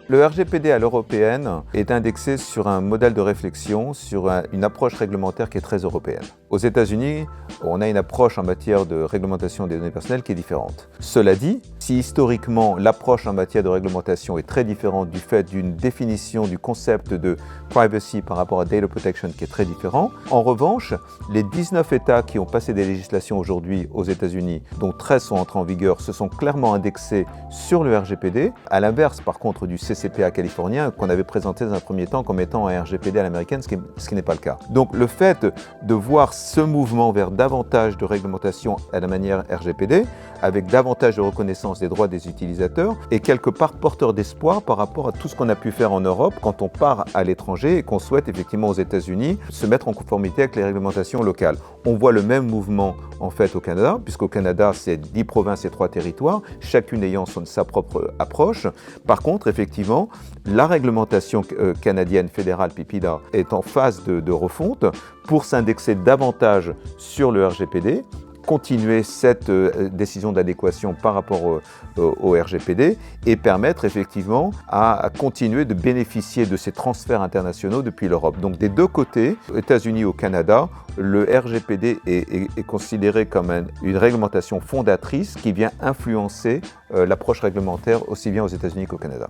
Le RGPD à l'européenne est indexé sur un modèle de réflexion, sur une approche réglementaire qui est très européenne. Aux États-Unis, on a une approche en matière de réglementation des données personnelles qui est différente. Cela dit, si historiquement l'approche en matière de réglementation est très différente du fait d'une définition du concept de privacy par rapport à data protection qui est très différent, en revanche, les 19 États qui ont passé des législations aujourd'hui aux États-Unis, dont 13 sont entrés en vigueur, se sont clairement indexés sur le RGPD, à l'inverse par contre du CCPA californien qu'on avait présenté dans un premier temps comme étant un RGPD à l'américaine, ce qui n'est pas le cas. Donc le fait de voir ce mouvement vers davantage de réglementation à la manière RGPD, avec davantage de reconnaissance des droits des utilisateurs, est quelque part porteur d'espoir par rapport à tout ce qu'on a pu faire en Europe quand on part à l'étranger et qu'on souhaite effectivement aux États-Unis se mettre en conformité avec les réglementations locales. On voit le même mouvement en fait au Canada, puisqu'au Canada c'est 10 provinces et 3 territoires, chacune ayant sa propre approche. Par contre, effectivement, la réglementation canadienne fédérale PIPEDA est en phase de refonte pour s'indexer davantage sur le RGPD, continuer cette décision d'adéquation par rapport au RGPD et permettre effectivement à continuer de bénéficier de ces transferts internationaux depuis l'Europe. Donc des deux côtés, aux États-Unis et au Canada, le RGPD est considéré comme une réglementation fondatrice qui vient influencer l'approche réglementaire aussi bien aux États-Unis qu'au Canada.